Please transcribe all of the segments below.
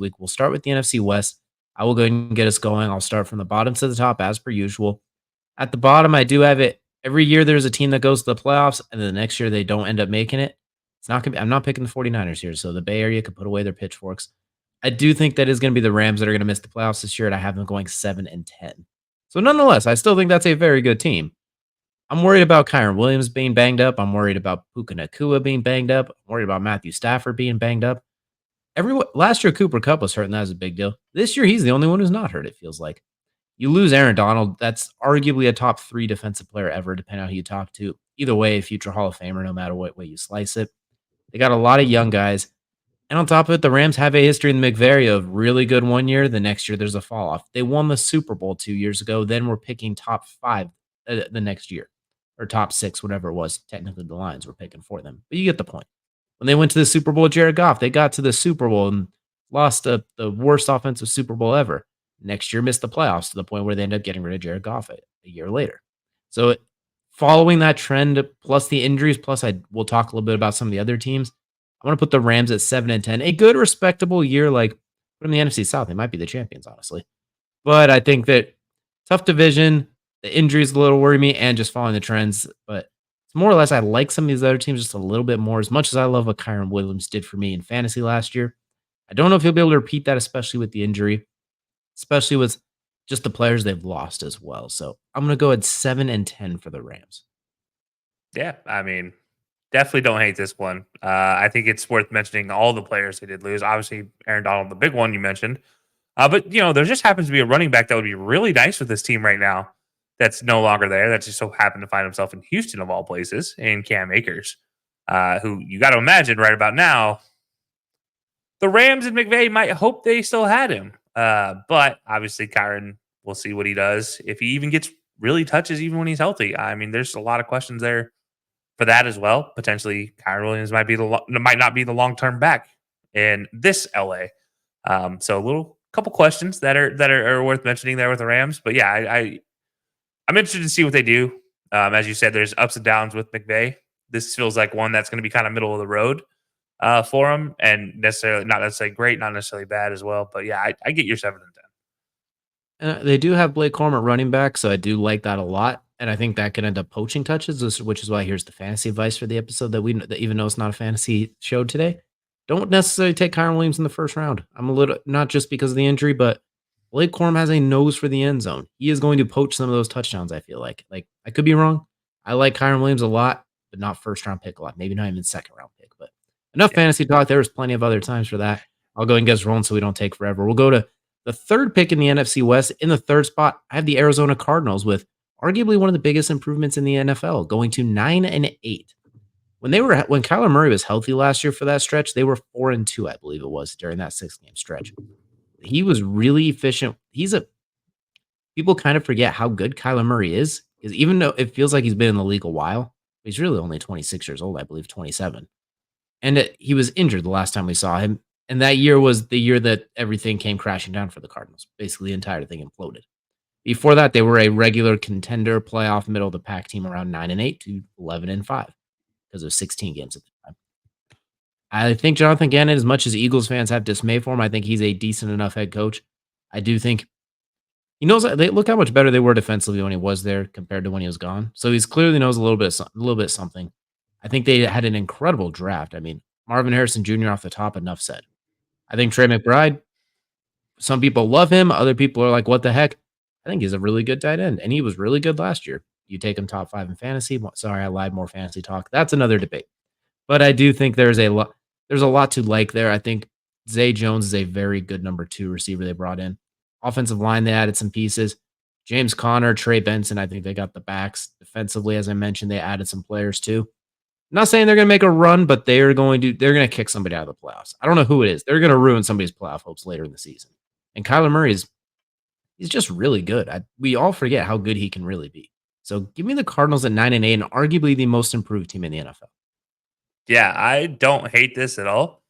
week. We'll start with the NFC West. I will go ahead and get us going. I'll start from the bottom to the top as per usual. At the bottom, I do have it. Every year there's a team that goes to the playoffs, and then the next year they don't end up making it. It's not gonna be, I'm not picking the 49ers here, so the Bay Area could put away their pitchforks. I do think that is going to be the Rams that are going to miss the playoffs this year, and I have them going 7-10. So nonetheless, I still think that's a very good team. I'm worried about Kyron Williams being banged up. I'm worried about Puka Nakua being banged up. I'm worried about Matthew Stafford being banged up. Last year Cooper Kupp was hurt, and that was a big deal. This year he's the only one who's not hurt, it feels like. You lose Aaron Donald, that's arguably a top 3 defensive player ever, depending on who you talk to. Either way, a future Hall of Famer, no matter what way you slice it. They got a lot of young guys. And on top of it, the Rams have a history in the McVay of really good one year. The next year, there's a fall off. They won the Super Bowl 2 years ago. Then we're picking top 5 the next year, or top 6, whatever it was. Technically, the Lions were picking for them. But you get the point. When they went to the Super Bowl, Jared Goff, they got to the Super Bowl and lost the worst offensive Super Bowl ever. Next year, missed the playoffs to the point where they ended up getting rid of Jared Goff a year later. So following that trend, plus the injuries, plus we'll talk a little bit about some of the other teams. I'm going to put the Rams at 7-10. A good, respectable year, like put them in the NFC South. They might be the champions, honestly. But I think that tough division, the injuries a little worry me, and just following the trends. But it's more or less, I like some of these other teams just a little bit more. As much as I love what Kyron Williams did for me in fantasy last year, I don't know if he'll be able to repeat that, especially with the injury, especially with just the players they've lost as well. So I'm going to go at 7-10 for the Rams. Yeah, I mean, definitely don't hate this one. I think it's worth mentioning all the players they did lose. Obviously, Aaron Donald, the big one you mentioned. But, there just happens to be a running back that would be really nice with this team right now that's no longer there. That just so happened to find himself in Houston, of all places, in Cam Akers, who you got to imagine right about now, the Rams and McVay might hope they still had him. But obviously, Kyron, we'll see what he does. If he even gets really touches, even when he's healthy. I mean, there's a lot of questions there for that as well. Potentially, Kyron Williams might not be the long-term back in this LA. So a couple questions that are worth mentioning there with the Rams. But yeah, I'm interested to see what they do. As you said, there's ups and downs with McVay. This feels like one that's going to be kind of middle of the road for him, and not necessarily great, not necessarily bad as well. But yeah, I get your 7-10. They do have Blake Corum at running back, so I do like that a lot. And I think that could end up poaching touches, which is why here's the fantasy advice for the episode that even though it's not a fantasy show today, don't necessarily take Kyron Williams in the first round. I'm a little, not just because of the injury, but Blake Corum has a nose for the end zone. He is going to poach some of those touchdowns, I feel like. Like, I could be wrong. I like Kyron Williams a lot, but not first round pick a lot. Maybe not even second round pick. But enough fantasy talk. There was plenty of other times for that. I'll go and get us rolling so we don't take forever. We'll go to the third pick in the NFC West. In the third spot, I have the Arizona Cardinals with arguably one of the biggest improvements in the NFL, going to 9-8. When Kyler Murray was healthy last year for that stretch, they were 4-2, I believe it was, during that 6-game stretch. He was really efficient. People kind of forget how good Kyler Murray is, because even though it feels like he's been in the league a while, he's really only 26 years old, I believe 27. And he was injured the last time we saw him. And that year was the year that everything came crashing down for the Cardinals. Basically, the entire thing imploded. Before that, they were a regular contender, playoff, middle of the pack team around 9-8 to 11-5 because of 16 games at the time. I think Jonathan Gannon, as much as Eagles fans have dismay for him, I think he's a decent enough head coach. I do think he knows. Look how much better they were defensively when he was there compared to when he was gone. So he's clearly knows a little bit something. I think they had an incredible draft. I mean, Marvin Harrison Jr. off the top, enough said. I think Trey McBride, some people love him. Other people are like, what the heck? I think he's a really good tight end, and he was really good last year. You take him top 5 in fantasy. Sorry, I lied. More fantasy talk. That's another debate. But I do think there's a lot to like there. I think Zay Jones is a very good number 2 receiver they brought in. Offensive line, they added some pieces. James Conner, Trey Benson, I think they got the backs. Defensively, as I mentioned, they added some players too. I'm not saying they're going to make a run, but they're going to kick somebody out of the playoffs. I don't know who it is. They're going to ruin somebody's playoff hopes later in the season. And Kyler Murray he's just really good. We all forget how good he can really be. So give me the Cardinals at 9-8 and arguably the most improved team in the NFL. Yeah, I don't hate this at all.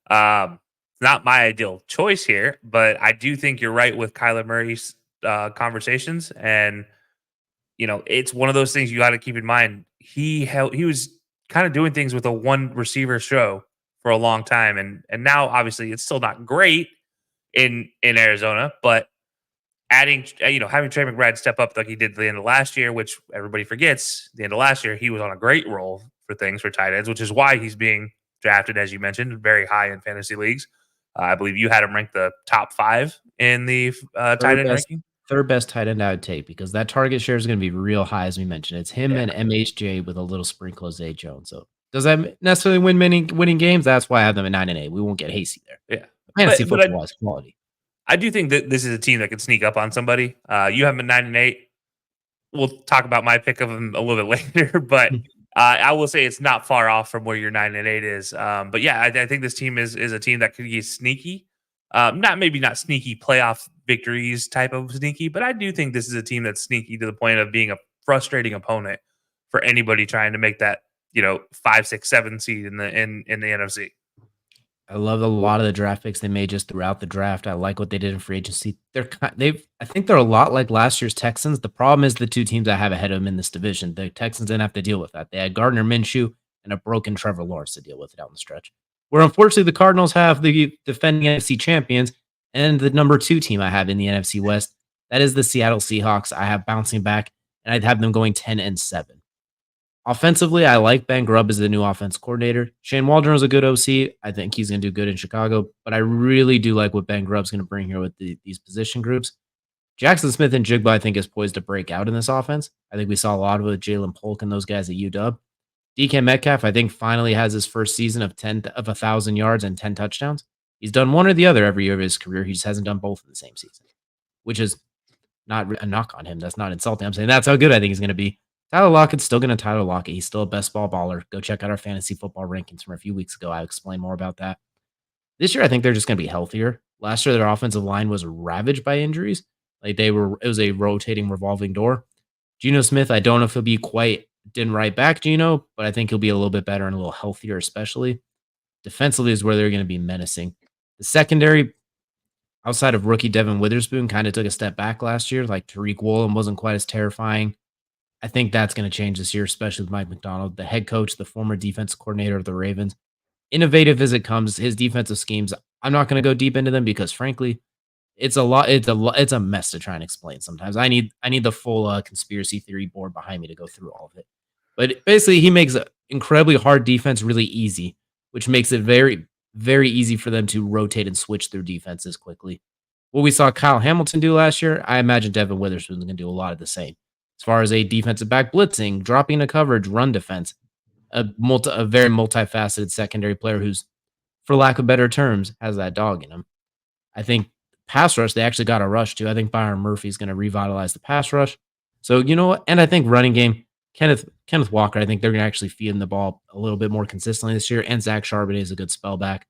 Not my ideal choice here, but I do think you're right with Kyler Murray's conversations. And, it's one of those things you got to keep in mind. He was kind of doing things with a one receiver show for a long time. And now, obviously, it's still not great, in Arizona, but adding, having Trey McBride step up like he did at the end of last year, which everybody forgets, the end of last year, he was on a great roll for things for tight ends, which is why he's being drafted, as you mentioned, very high in fantasy leagues. I believe you had him ranked the top 5 in the tight Third end best ranking. third best tight end I would take because that target share is gonna be real high, as we mentioned. It's him Yeah, and MHJ with a little sprinkle of Zay Jones. So does that necessarily win many winning games? That's why I have them at 9 and 8. We won't get hasty there. yeah. Fantasy But football wise quality. I do think that this is a team that can sneak up on somebody. You have them at 9 and 8. We'll talk about my pick of them a little bit later, but I will say it's not far off from where your 9 and 8 is. But yeah, I think this team is a team that could be sneaky. Not sneaky playoff victories type of sneaky, but I do think this is a team that's sneaky to the point of being a frustrating opponent for anybody trying to make that 5, 6, 7 seed in the NFC. I love a lot of the draft picks they made just throughout the draft. I like what they did in free agency. I think they're a lot like last year's Texans. The problem is the two teams I have ahead of them in this division. The Texans didn't have to deal with that. They had Gardner Minshew and a broken Trevor Lawrence to deal with down the stretch. Where unfortunately the Cardinals have the defending NFC champions and the number 2 team I have in the NFC West. That is the Seattle Seahawks. I have bouncing back, and I'd have them going 10-7. Offensively, I like Ben Grubb as the new offense coordinator. Shane Waldron is a good OC. I think he's going to do good in Chicago, but I really do like what Ben Grubb's going to bring here with these position groups. Jackson Smith and Jigba, I think, is poised to break out in this offense. I think we saw a lot of it with Jalen Polk and those guys at UW. DK Metcalf, I think, finally has his first season of 1,000 yards and 10 touchdowns. He's done one or the other every year of his career. He just hasn't done both in the same season, which is not a knock on him. That's not insulting. I'm saying that's how good I think he's going to be. Tyler Lockett's still going to Tyler Lockett. He's still a best ball baller. Go check out our fantasy football rankings from a few weeks ago. I explained more about that. This year, I think they're just going to be healthier. Last year, their offensive line was ravaged by injuries. It was a rotating, revolving door. Geno Smith, I don't know if he'll be didn't write back Geno, but I think he'll be a little bit better and a little healthier, especially. Defensively is where they're going to be menacing. The secondary, outside of rookie Devin Witherspoon, kind of took a step back last year. Like Tariq Woolen wasn't quite as terrifying. I think that's going to change this year, especially with Mike McDonald, the head coach, the former defense coordinator of the Ravens. Innovative as it comes, his defensive schemes, I'm not going to go deep into them because frankly, it's a mess to try and explain sometimes. I need the full conspiracy theory board behind me to go through all of it. But basically, he makes an incredibly hard defense really easy, which makes it very, very easy for them to rotate and switch through defenses quickly. What we saw Kyle Hamilton do last year, I imagine Devin Witherspoon is going to do a lot of the same. As far as a defensive back blitzing, dropping a coverage, run defense, a very multifaceted secondary player who's, for lack of better terms, has that dog in him. I think pass rush, they actually got a rush too. I think Byron Murphy is going to revitalize the pass rush. So you know what? And I think running game, Kenneth Walker, I think they're going to actually feed him the ball a little bit more consistently this year. And Zach Charbonnet is a good spell back.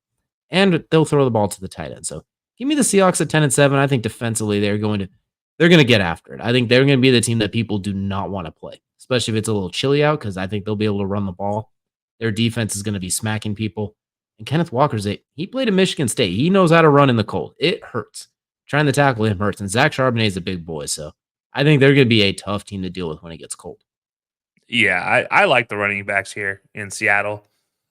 And they'll throw the ball to the tight end. So give me the Seahawks at 10-7. I think defensively they're going to get after it. I think they're going to be the team that people do not want to play, especially if it's a little chilly out, because I think they'll be able to run the ball. Their defense is going to be smacking people. And Kenneth he played at Michigan State. He knows how to run in the cold. It hurts. Trying to tackle him hurts. And Zach Charbonnet is a big boy. So I think they're going to be a tough team to deal with when it gets cold. Yeah, I like the running backs here in Seattle.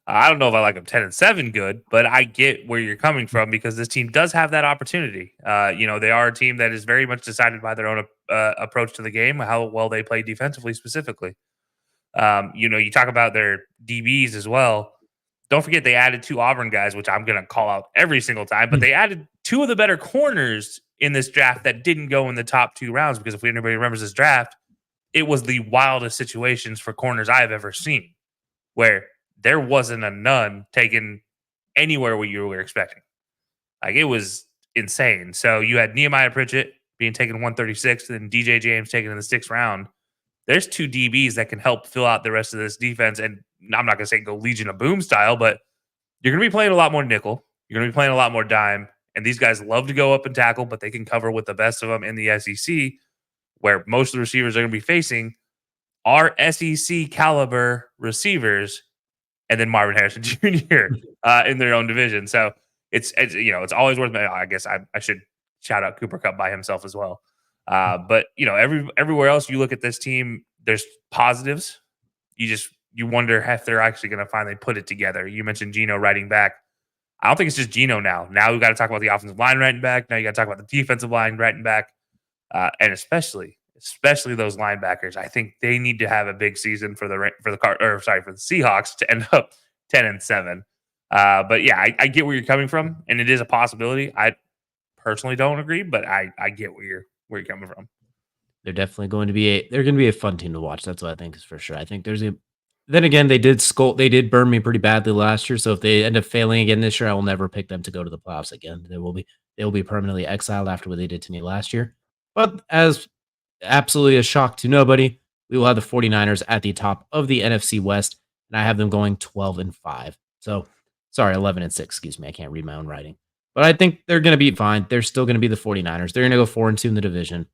I don't know if I like them 10-7 good, but I get where you're coming from because this team does have that opportunity. They are a team that is very much decided by their own approach to the game, how well they play defensively specifically. You talk about their DBs as well. Don't forget they added 2 Auburn guys, which I'm going to call out every single time, but they added 2 of the better corners in this draft that didn't go in the top 2 rounds because if anybody remembers this draft, it was the wildest situations for corners I've ever seen where there wasn't a none taken anywhere where you were expecting. Like it was insane. So you had Nehemiah Pritchett being taken 136th and DJ James taken in the 6th round. There's 2 DBs that can help fill out the rest of this defense. And I'm not going to say go Legion of Boom style, but you're going to be playing a lot more nickel. You're going to be playing a lot more dime. And these guys love to go up and tackle, but they can cover with the best of them in the SEC, where most of the receivers are going to be facing are SEC caliber receivers, and then Marvin Harrison Jr. In their own division. So it's always worth. I guess I should shout out Cooper Kupp by himself as well. But everywhere else you look at this team, there's positives. You wonder if they're actually going to finally put it together. You mentioned Geno riding back. I don't think it's just Geno now. Now we've got to talk about the offensive line right back. Now you got to talk about the defensive line right back, and especially those linebackers. I think they need to have a big season for the Seahawks to end up 10-7. But yeah, I get where you're coming from, and it is a possibility. I personally don't agree, but I get where you're coming from. They're definitely going to be they're going to be a fun team to watch. That's what I think is for sure. I think there's a then again they did burn me pretty badly last year. So if they end up failing again this year, I will never pick them to go to the playoffs again. They will be permanently exiled after what they did to me last year. But as absolutely a shock to nobody, we will have the 49ers at the top of the NFC West, and I have them going 12-5. So sorry, 11-6, excuse me. I can't read my own writing. But I think they're going to be fine. They're still going to be the 49ers. They're going to go 4-2 in the division.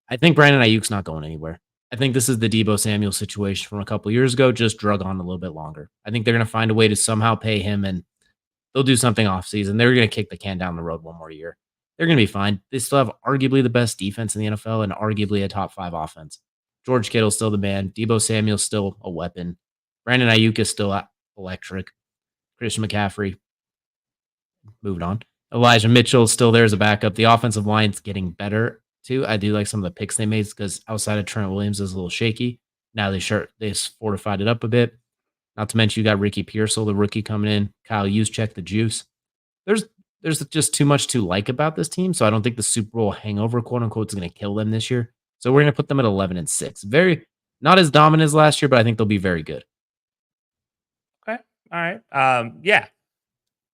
I think Brandon Ayuk's not going anywhere. I think this is the Debo Samuel situation from a couple years ago, just drug on a little bit longer. I think they're going to find a way to somehow pay him, and they'll do something off season. They're going to kick the can down the road one more year. They're going to be fine. They still have arguably the best defense in the NFL and arguably a top 5 offense. George Kittle's still the man. Debo Samuel's still a weapon. Brandon Ayuk is still electric. Christian McCaffrey, moved on. Elijah Mitchell's still there as a backup. The offensive line's getting better too. I do like some of the picks they made because outside of Trent Williams is a little shaky. Now they fortified it up a bit. Not to mention you got Ricky Pearsall, the rookie, coming in. Kyle Juszczyk, the juice. There's just too much to like about this team, so I don't think the Super Bowl hangover, quote unquote, is going to kill them this year. So we're going to put them at 11-6. Very not as dominant as last year, but I think they'll be very good. Okay. All right. Yeah.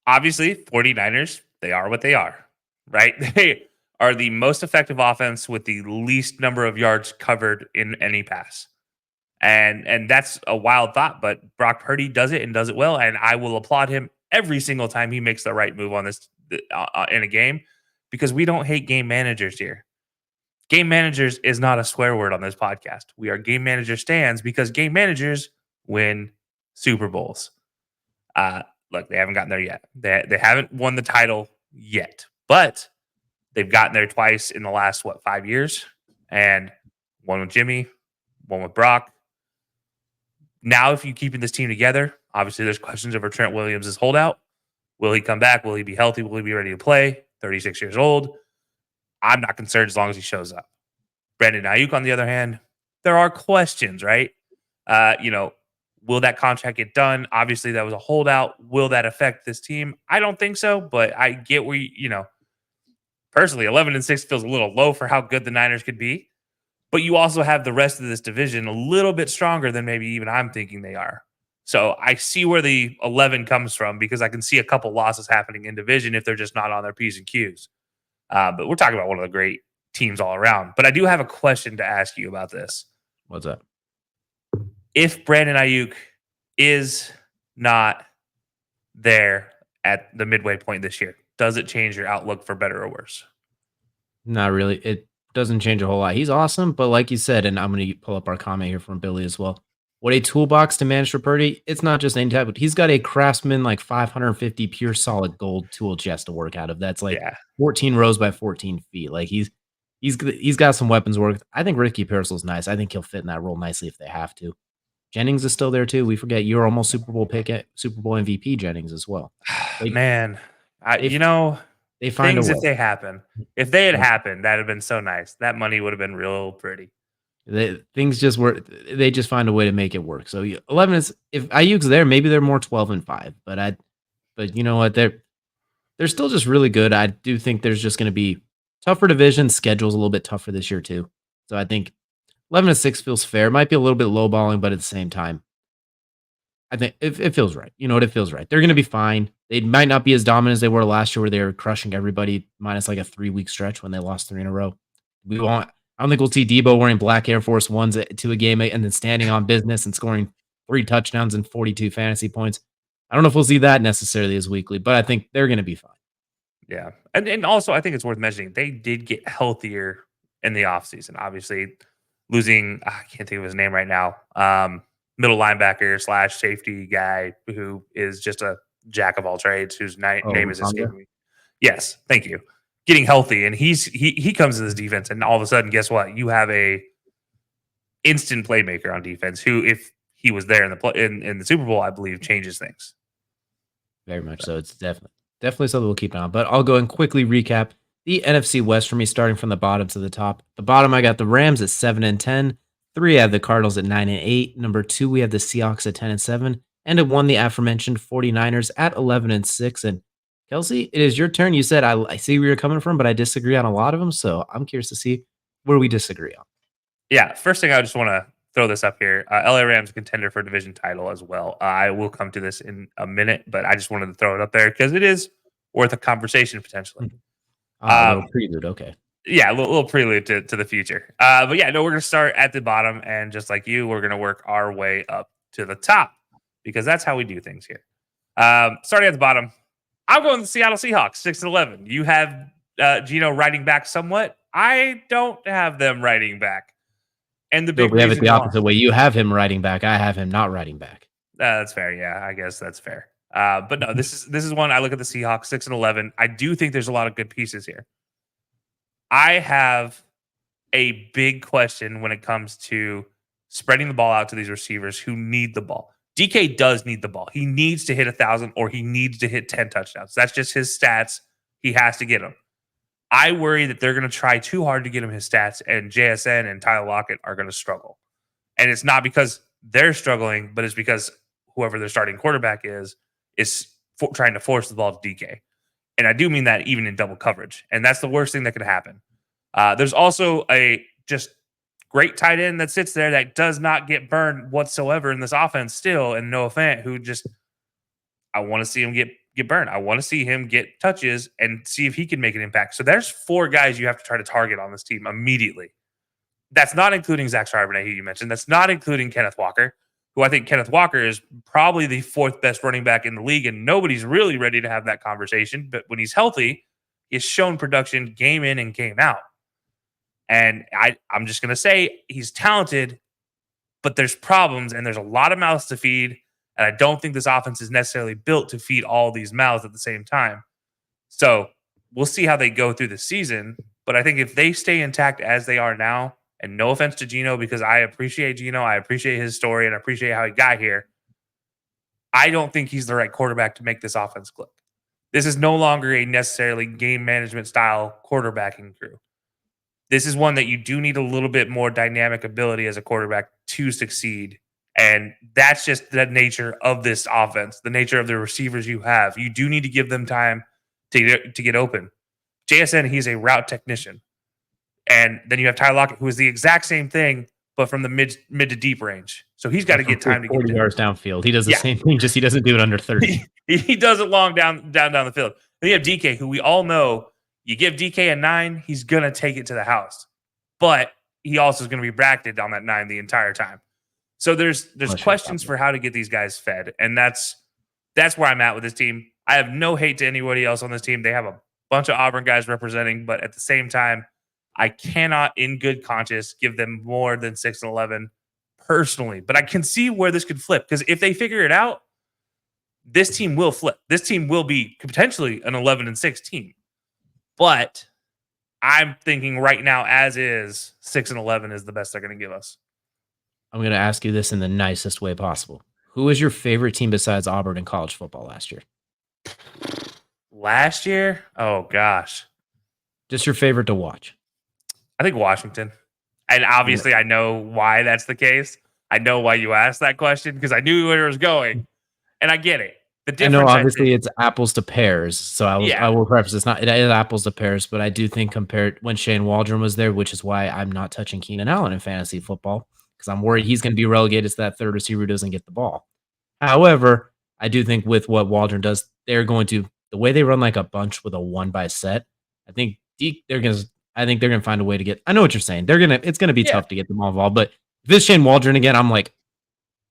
Obviously, 49ers, they are what they are, right? They are the most effective offense with the least number of yards covered in any pass. And that's a wild thought, but Brock Purdy does it and does it well, and I will applaud him every single time he makes the right move on this in a game, because we don't hate game managers here. Game managers is not a swear word on this podcast. We are game manager stands because game managers win Super Bowls. Uh, Look, they haven't gotten there yet. They haven't won the title yet, but they've gotten there twice in the last 5 years, and one with Jimmy, one with Brock. Now, if you keeping this team together, obviously there's questions over Trent Williams' holdout. Will he come back? Will he be healthy? Will he be ready to play? 36 years old. I'm not concerned as long as he shows up. Brandon Ayuk, on the other hand, there are questions, right? Will that contract get done? Obviously, that was a holdout. Will that affect this team? I don't think so, but I get where personally, 11-6 feels a little low for how good the Niners could be. But you also have the rest of this division a little bit stronger than maybe even I'm thinking they are. So I see where the 11 comes from, because I can see a couple losses happening in division if they're just not on their P's and Q's. But we're talking about one of the great teams all around. But I do have a question to ask you about this. What's up? If Brandon Ayuk is not there at the midway point this year, does it change your outlook for better or worse? Not really. It doesn't change a whole lot. He's awesome, but like you said, and I'm going to pull up our comment here from Billy as well. What a toolbox to manage for Purdy. It's not just any type, but he's got a Craftsman like 550 pure solid gold tool chest to work out of. That's like Yeah. 14 rows by 14 feet. Like he's got some weapons work. I think Ricky Pearsall's nice. I think he'll fit in that role nicely if they have to. Jennings is still there too. We forget you're almost Super Bowl Super Bowl MVP Jennings as well. Like Man, they they find a things, if way. they happen, if they had Like, happened, that'd have been so nice. That money would have been real pretty. things just work. They just find a way to make it work. So 11 is if Ayuk's there, maybe they're more 12-5. But you know what? They're still just really good. I do think there's just going to be tougher division. Schedule's a little bit tougher this year too. So I think 11-6 feels fair. It might be a little bit lowballing, but at the same time, I think it feels right. You know what? It feels right. They're going to be fine. They might not be as dominant as they were last year, where they were crushing everybody, minus like a 3-week stretch when they lost 3 in a row. I don't think we'll see Debo wearing black Air Force Ones to a game and then standing on business and scoring 3 touchdowns and 42 fantasy points. I don't know if we'll see that necessarily as weekly, but I think they're going to be fine. Yeah. And also, I think it's worth mentioning, they did get healthier in the offseason. Obviously, losing, I can't think of his name right now, middle linebacker / safety guy who is just a jack of all trades, whose name is escaping me. Yes, thank you. Getting healthy, and he comes in this defense, and all of a sudden, guess what? You have a instant playmaker on defense who, if he was there in the Super Bowl, I believe changes things. Very much so. It's definitely. Definitely something we'll keep an eye on. But I'll go and quickly recap the NFC West for me, starting from the bottom to the top. The bottom, I got the Rams at 7-10. 3, I have the Cardinals at 9-8. Number 2, we have the Seahawks at 10-7. And at 1, the aforementioned 49ers at 11-6. And Kelsey, it is your turn. You said I see where you're coming from, but I disagree on a lot of them. So I'm curious to see where we disagree on. Yeah, first thing I just want to throw this up here. LA Rams contender for division title as well. I will come to this in a minute, but I just wanted to throw it up there because it is worth a conversation potentially. A little prelude. Okay. Yeah, a little prelude to the future. But yeah, no, we're going to start at the bottom. And just like you, we're going to work our way up to the top because that's how we do things here. Starting at the bottom, I'm going to the Seattle Seahawks, 6-11. You have Gino riding back somewhat. I don't have them riding back. And the So big we have it reason the why, opposite way. You have him riding back. I have him not riding back. that's fair. Yeah, I guess that's fair. But no, this is one I look at the Seahawks 6-11. I do think there's a lot of good pieces here. I have a big question when it comes to spreading the ball out to these receivers who need the ball. DK does need the ball. He needs to hit 1,000 or he needs to hit 10 touchdowns. That's just his stats. He has to get them. I worry that they're going to try too hard to get him his stats, and JSN and Tyler Lockett are going to struggle. And it's not because they're struggling, but it's because whoever their starting quarterback is trying to force the ball to DK. And I do mean that even in double coverage. And that's the worst thing that could happen. There's also a just great tight end that sits there that does not get burned whatsoever in this offense still, and Noah Fant, who just I want to see him get burned. I want to see him get touches and see if he can make an impact. So there's 4 guys you have to try to target on this team immediately. That's not including Zach Charbonnet, who you mentioned. That's not including Kenneth Walker, who I think Kenneth Walker is probably the 4th best running back in the league, and nobody's really ready to have that conversation. But when he's healthy, he's shown production game in and game out. And I'm just going to say he's talented, but there's problems and there's a lot of mouths to feed. And I don't think this offense is necessarily built to feed all these mouths at the same time. So we'll see how they go through the season. But I think if they stay intact as they are now, and no offense to Gino, because I appreciate Gino, I appreciate his story, and I appreciate how he got here, I don't think he's the right quarterback to make this offense click. This is no longer a necessarily game management style quarterbacking crew. This is one that you do need a little bit more dynamic ability as a quarterback to succeed. And that's just the nature of this offense, the nature of the receivers you have. You do need to give them time to get open. JSN, he's a route technician. And then you have Tyler Lockett, who is the exact same thing, but from the mid to deep range. So he's got to get time to get 40 yards downfield. He does the same thing, just he doesn't do it under 30. He does it long down the field. Then you have DK, who we all know you give DK a 9, he's going to take it to the house. But he also is going to be bracketed on that 9 the entire time. So there's questions for how to get these guys fed. And that's where I'm at with this team. I have no hate to anybody else on this team. They have a bunch of Auburn guys representing, but at the same time, I cannot in good conscience give them more than 6-11 personally. But I can see where this could flip, because if they figure it out, this team will flip. This team will be potentially an 11-6 team. But I'm thinking right now, as is, 6-11 is the best they're going to give us. I'm going to ask you this in the nicest way possible. Who was your favorite team besides Auburn in college football last year? Last year? Oh, gosh. Just your favorite to watch. I think Washington. And obviously, I know why that's the case. I know why you asked that question, because I knew where it was going. And I get it. The difference, I know, obviously, it's apples to pears. So I will preface it is apples to pears, but I do think compared when Shane Waldron was there, which is why I'm not touching Keenan Allen in fantasy football, because I'm worried he's going to be relegated to that third receiver who doesn't get the ball. However, I do think with what Waldron does, they're going to, the way they run like a bunch with a 1-by set, I think they're going to find a way to get, I know what you're saying. It's going to be tough to get them all involved, but if it's Shane Waldron again, I'm like,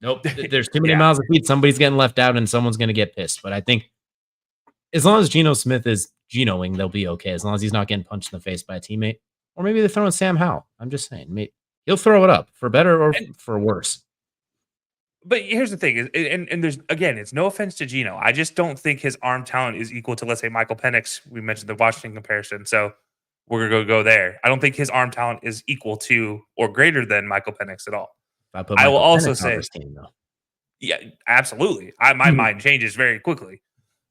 nope, there's too many miles to feed. Somebody's getting left out and someone's going to get pissed. But I think as long as Geno Smith is Genoing, they'll be okay. As long as he's not getting punched in the face by a teammate. Or maybe they're throwing Sam Howell. I'm just saying. He'll throw it up for better or for worse. But here's the thing. And there's, again, it's no offense to Geno. I just don't think his arm talent is equal to, let's say, Michael Penix. We mentioned the Washington comparison. So we're going to go there. I don't think his arm talent is equal to or greater than Michael Penix at all. I will also say, team, though. yeah, absolutely. My mind changes very quickly.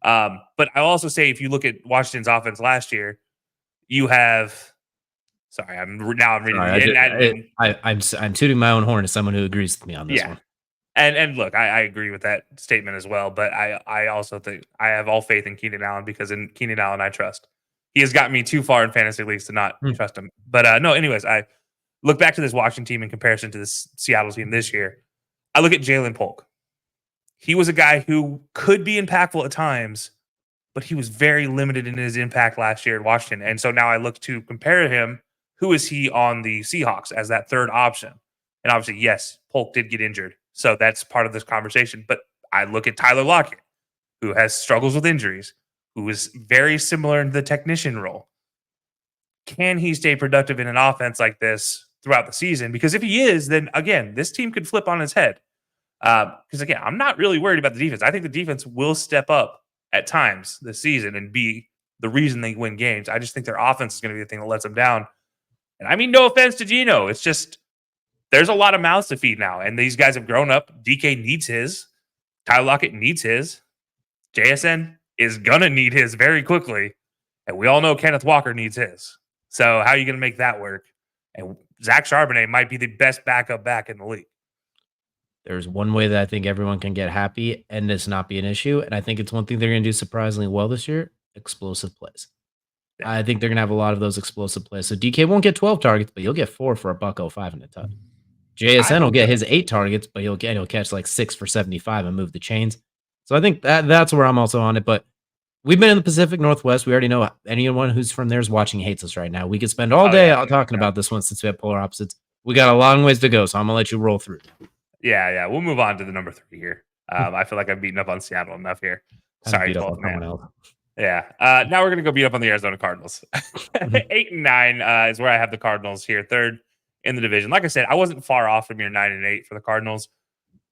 But I'll also say if you look at Washington's offense last year, you have. Sorry, I'm reading Sorry, I'm tooting my own horn as someone who agrees with me on this yeah. one. And look, I agree with that statement as well. But I also think I have all faith in Keenan Allen because in Keenan Allen I trust. He has got me too far in fantasy leagues to not Hmm. trust him. But no, anyways, I look back to this Washington team in comparison to this Seattle team this year. I look at Jalen Polk. He was a guy who could be impactful at times, but he was very limited in his impact last year in Washington. And so now I look to compare him. Who is he on the Seahawks as that third option? And obviously, yes, Polk did get injured. So that's part of this conversation. But I look at Tyler Lockett, who has struggles with injuries, who is very similar in the technician role. Can he stay productive in an offense like this throughout the season? Because if he is, then again, this team could flip on its head. Because again, I'm not really worried about the defense. I think the defense will step up at times this season and be the reason they win games. I just think their offense is going to be the thing that lets them down. And I mean, no offense to Geno. It's just there's a lot of mouths to feed now. And these guys have grown up. DK needs his. Tyler Lockett needs his. JSN is going to need his very quickly. And we all know Kenneth Walker needs his. So how are you going to make that work? And Zach Charbonnet might be the best backup back in the league. There's one way that I think everyone can get happy and this not be an issue, and I think it's one thing they're gonna do surprisingly well this year, explosive plays. Yeah. I think they're gonna have a lot of those explosive plays. So DK won't get 12 targets, but you'll get 4 for a $105 and a touch. I JSN will hope get so. his 8 targets, but he'll catch like 6 for 75 and move the chains. So I think that's where I'm also on it. But we've been in the Pacific Northwest. We already know anyone who's from there is watching hates us right now. We could spend all Oh, day yeah. talking about this one since we have polar opposites. We got a long ways to go, so I'm gonna let you roll through. Yeah. We'll move on to the number 3 here. I feel like I've beaten up on Seattle enough here. Time to Sorry, beat up on 12th someone man. else. Yeah. Now we're gonna go beat up on the Arizona Cardinals. 8 and 9 is where I have the Cardinals here, third in the division. Like I said, I wasn't far off from your 9 and 8 for the Cardinals.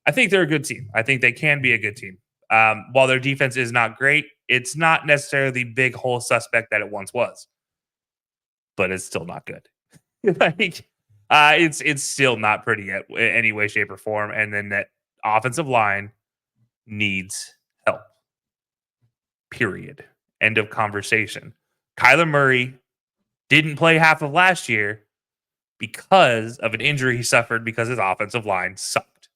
I think they're a good team. I think they can be a good team. While their defense is not great, it's not necessarily the big hole suspect that it once was, but it's still not good. Like, it's still not pretty at any way, shape, or form. And then that offensive line needs help. Period. End of conversation. Kyler Murray didn't play half of last year because of an injury he suffered because his offensive line sucked.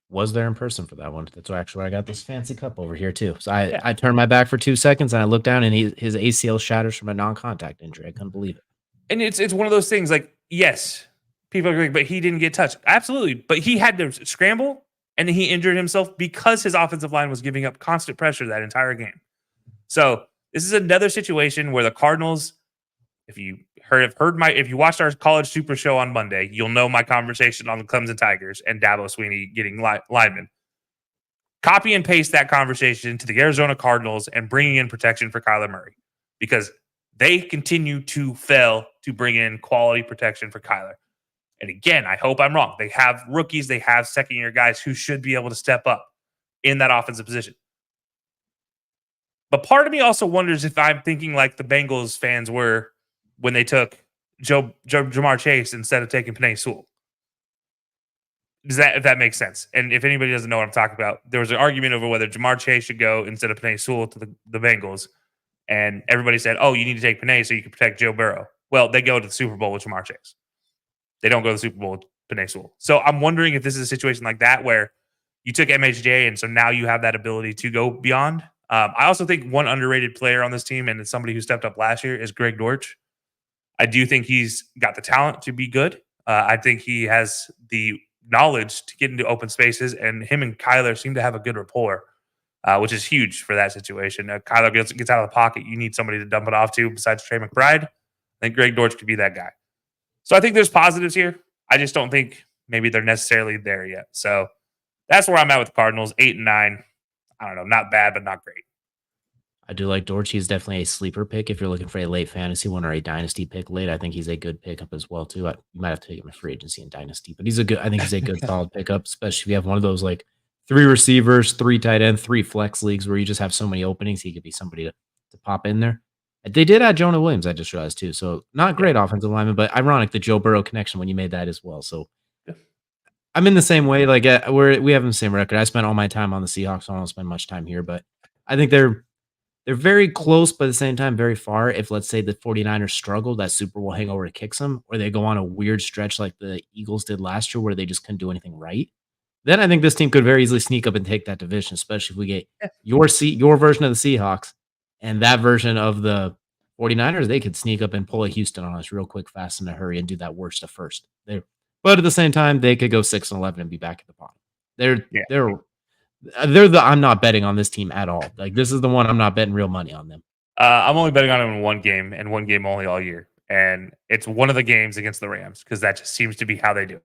Was there in person for that one. That's actually where I got this fancy cup over here too. So I, Yeah. I turned my back for 2 seconds and I looked down and his ACL shatters from a non-contact injury. I couldn't believe it. And it's one of those things like, yes, people agree, but he didn't get touched. Absolutely. But he had to scramble and then he injured himself because his offensive line was giving up constant pressure that entire game. So this is another situation where the Cardinals, if you watched our college super show on Monday, you'll know my conversation on the Clemson Tigers and Dabo Sweeney getting linemen. Copy and paste that conversation to the Arizona Cardinals and bringing in protection for Kyler Murray because they continue to fail to bring in quality protection for Kyler. And again, I hope I'm wrong. They have rookies, they have second-year guys who should be able to step up in that offensive position. But part of me also wonders if I'm thinking like the Bengals fans were when they took Jamar Chase instead of taking Penei Sewell. If that makes sense? And if anybody doesn't know what I'm talking about, there was an argument over whether Jamar Chase should go instead of Penei Sewell to the Bengals. And everybody said, oh, you need to take Penei so you can protect Joe Burrow. Well, they go to the Super Bowl with Jamar Chase. They don't go to the Super Bowl with Penei Sewell. So I'm wondering if this is a situation like that where you took MHJ and so now you have that ability to go beyond. I also think one underrated player on this team, and it's somebody who stepped up last year, is Greg Dortch. I do think he's got the talent to be good. I think he has the knowledge to get into open spaces, and him and Kyler seem to have a good rapport, which is huge for that situation. Kyler gets out of the pocket. You need somebody to dump it off to besides Trey McBride. I think Greg Dortch could be that guy. So I think there's positives here. I just don't think maybe they're necessarily there yet. So that's where I'm at with the Cardinals, 8 and 9. I don't know, not bad, but not great. I do like Dortch. He's definitely a sleeper pick if you're looking for a late fantasy one or a dynasty pick late. I think he's a good pickup as well too. You might have to take him a free agency in dynasty, but I think he's a good solid pickup, especially if you have one of those like 3 receivers, 3 tight end, 3 flex leagues where you just have so many openings. He could be somebody to pop in there. They did add Jonah Williams, I just realized too. So not great offensive lineman, but ironic the Joe Burrow connection when you made that as well. So I'm in the same way. Like we have the same record. I spent all my time on the Seahawks. So I don't spend much time here, but I think they're they're very close, but at the same time, very far. If let's say the 49ers struggle, that Super Bowl hangover kicks them, or they go on a weird stretch like the Eagles did last year where they just couldn't do anything right, then I think this team could very easily sneak up and take that division, especially if we get Yeah. your version of the Seahawks and that version of the 49ers. They could sneak up and pull a Houston on us real quick, fast, in a hurry, and do that worst to first. But at the same time, they could go 6-11 and be back at the bottom. They're Yeah. they're they're the I'm not betting on this team at all. Like, this is the one I'm not betting real money on them. I'm only betting on him in one game and one game only all year. And it's one of the games against the Rams because that just seems to be how they do it.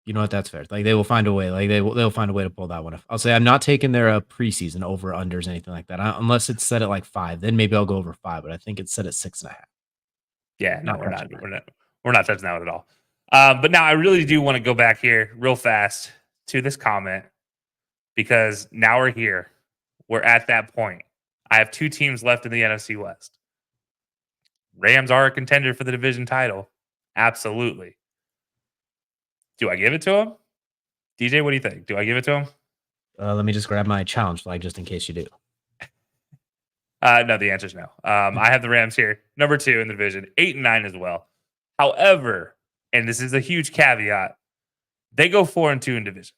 You know what? That's fair. Like, they will find a way. Like, they'll find a way to pull that one off. I'll say I'm not taking their preseason over unders, anything like that. Unless it's set at like 5, then maybe I'll go over 5. But I think it's set at 6.5. Yeah, no, Not we're not. touching that. We're not touching that one at all. But now I really do want to go back here real fast to this comment because now we're here. We're at that point. I have 2 teams left in the NFC West. Rams are a contender for the division title. Absolutely. Do I give it to them? DJ, what do you think? Do I give it to them? Let me just grab my challenge flag just in case you do. No, the answer is no. I have the Rams here, number 2 in the division, 8-9 as well. However, and this is a huge caveat, they go 4-2 in division.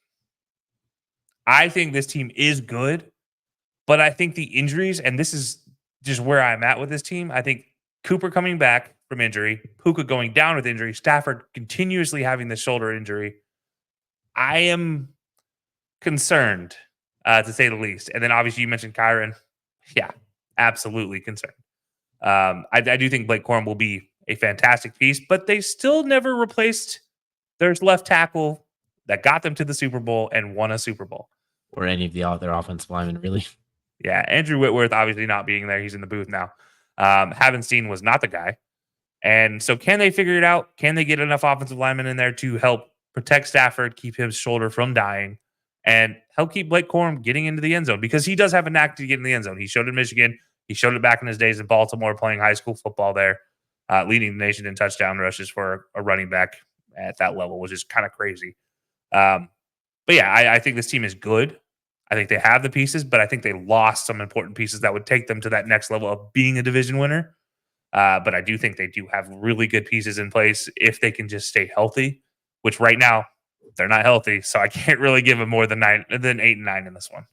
I think this team is good, but I think the injuries, and this is just where I'm at with this team. I think Cooper coming back from injury, Puka going down with injury, Stafford continuously having the shoulder injury. I am concerned, to say the least. And then obviously you mentioned Kyron. Yeah, absolutely concerned. I do think Blake Corum will be a fantastic piece, but they still never replaced their left tackle that got them to the Super Bowl and won a Super Bowl. Or any of the other offensive linemen, really. Yeah, Andrew Whitworth obviously not being there. He's in the booth now. Haven't was not the guy. And so can they figure it out? Can they get enough offensive linemen in there to help protect Stafford, keep his shoulder from dying, and help keep Blake Corum getting into the end zone? Because he does have a knack to get in the end zone. He showed it in Michigan. He showed it back in his days in Baltimore playing high school football there, leading the nation in touchdown rushes for a running back at that level, which is kind of crazy. But yeah, I think this team is good. I think they have the pieces, but I think they lost some important pieces that would take them to that next level of being a division winner. But I do think they do have really good pieces in place if they can just stay healthy, which right now they're not healthy. So I can't really give them more than 8-9 in this one.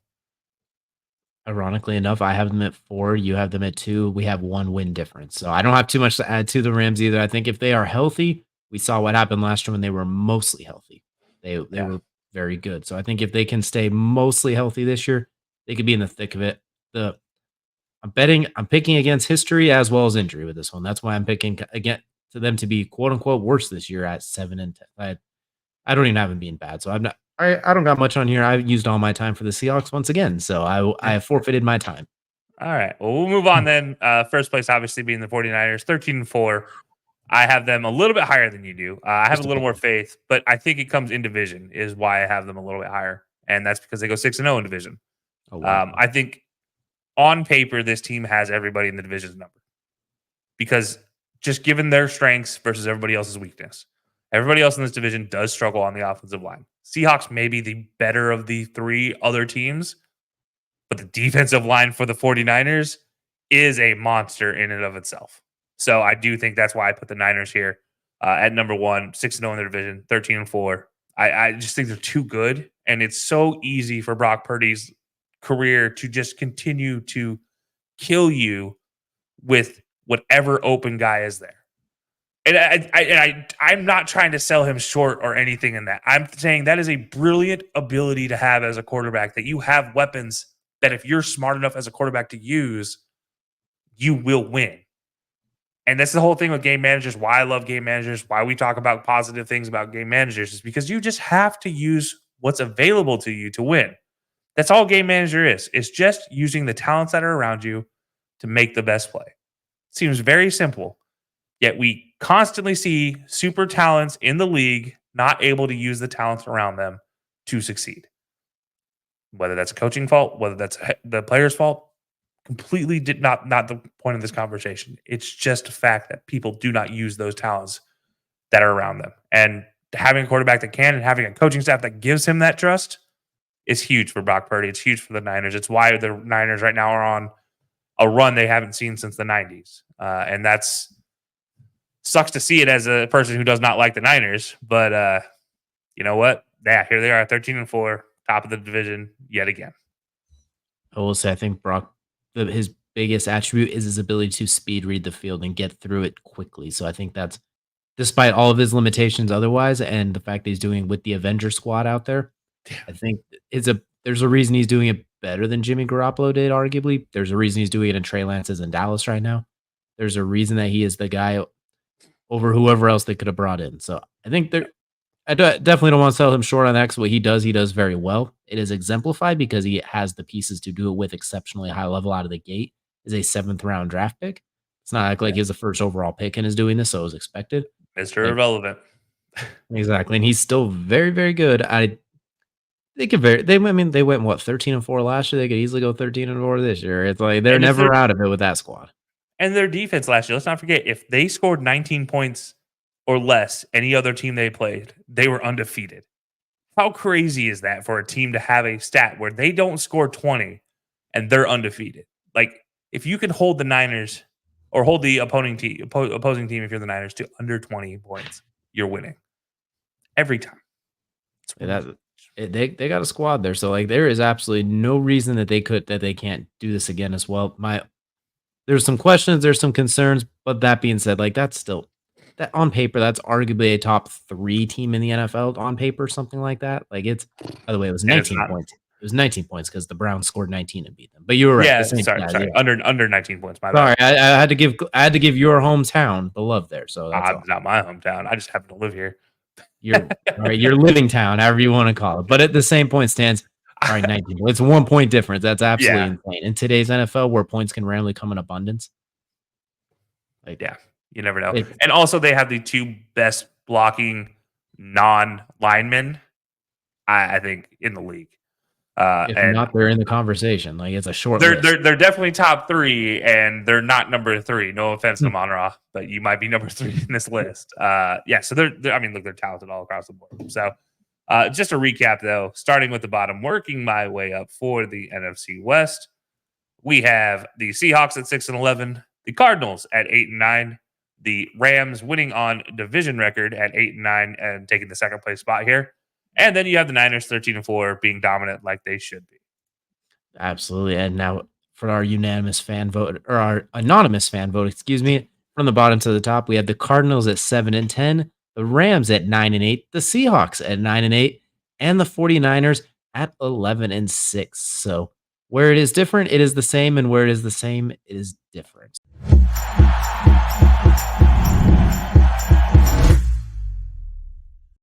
Ironically enough, I have them at 4. You have them at 2. We have 1 win difference. So I don't have too much to add to the Rams either. I think if they are healthy, we saw what happened last year when they were mostly healthy. They were very good. So I think if they can stay mostly healthy this year, they could be in the thick of it. I'm picking against history as well as injury with this one. That's why I'm picking again to them to be quote unquote worse this year at 7-10. I don't even have them being bad. So I don't got much on here. I've used all my time for the Seahawks once again. So I have forfeited my time. All right. Well, we'll move on then. First place, obviously, being the 49ers, 13-4. I have them a little bit higher than you do. I have a little more faith, but I think it comes in division is why I have them a little bit higher. And that's because they go 6-0 in division. Oh, wow. I think on paper, this team has everybody in the division's number because just given their strengths versus everybody else's weakness, everybody else in this division does struggle on the offensive line. Seahawks may be the better of the 3 other teams, but the defensive line for the 49ers is a monster in and of itself. So I do think that's why I put the Niners here at number 1, 6-0 in their division, 13-4. I just think they're too good, and it's so easy for Brock Purdy's career to just continue to kill you with whatever open guy is there. And I'm not trying to sell him short or anything in that. I'm saying that is a brilliant ability to have as a quarterback, that you have weapons that if you're smart enough as a quarterback to use, you will win. And that's the whole thing with game managers, why I love game managers, why we talk about positive things about game managers, is because you just have to use what's available to you to win. That's all game manager is. It's just using the talents that are around you to make the best play. Seems very simple. Yet we constantly see super talents in the league not able to use the talents around them to succeed. Whether that's a coaching fault, whether that's the player's fault, completely not the point of this conversation. It's just a fact that people do not use those talents that are around them. And having a quarterback that can and having a coaching staff that gives him that trust is huge for Brock Purdy. It's huge for the Niners. It's why the Niners right now are on a run they haven't seen since the 90s. And that's sucks to see it as a person who does not like the Niners. But you know what? Yeah, here they are, 13-4, top of the division yet again. I will say I think Brock, his biggest attribute is his ability to speed read the field and get through it quickly. So I think that's despite all of his limitations otherwise, and the fact that he's doing with the Avenger squad out there, I think there's a reason he's doing it better than Jimmy Garoppolo did, arguably. There's a reason he's doing it in Trey Lance's in Dallas right now. There's a reason that he is the guy over whoever else they could have brought in. So I think definitely don't want to sell him short on that because what he does very well. It is exemplified because he has the pieces to do it with exceptionally high level out of the gate. Is a 7th round draft pick. It's not like he's the first overall pick and is doing this, so it was expected. Mr. Irrelevant. Exactly. And he's still very, very good. They went what 13-4 last year. They could easily go 13-4 this year. It's like they're never out of it with that squad. And their defense last year, let's not forget, if they scored 19 points or less, any other team they played, they were undefeated. How crazy is that for a team to have a stat where they don't score 20 and they're undefeated? Like, if you can hold the Niners or hold the opposing team if you're the Niners to under 20 points, you're winning every time. They got a squad there, so like there is absolutely no reason that they can't do this again as well. There's some questions, there's some concerns, but that being said, like that's still that on paper, that's arguably a top 3 team in the NFL on paper, something like that. Like it's by the way, it was 19 points. It was 19 points because the Browns scored 19 and beat them. But you were right. Yeah, sorry. Yeah. Under 19 points. My bad. Sorry, I had to give your hometown the love there. So that's not my hometown. I just happen to live here. Your living town, however you want to call it. But at the same point stands, all right, 19. It's 1 point difference. That's absolutely insane. In today's NFL, where points can randomly come in abundance. Like, yeah, you never know. And also, they have the 2 best blocking non-linemen, I think, in the league. If not, they're in the conversation. Like it's a short list. They're definitely top 3, and they're not number 3. No offense to Monroe, but you might be number 3 in this list. Yeah, so they're they're talented all across the board. So just a recap though, starting with the bottom, working my way up for the NFC West. We have the Seahawks at 6-11, the Cardinals at 8-9, the Rams winning on division record at 8-9 and taking the 2nd place spot here. And then you have the Niners 13-4 being dominant like they should be. Absolutely. And now for our unanimous fan vote, or our anonymous fan vote, excuse me, from the bottom to the top, we have the Cardinals at 7-10, the Rams at 9-8, the Seahawks at 9-8, and the 49ers at 11-6. So where it is different, it is the same, and where it is the same, it is different.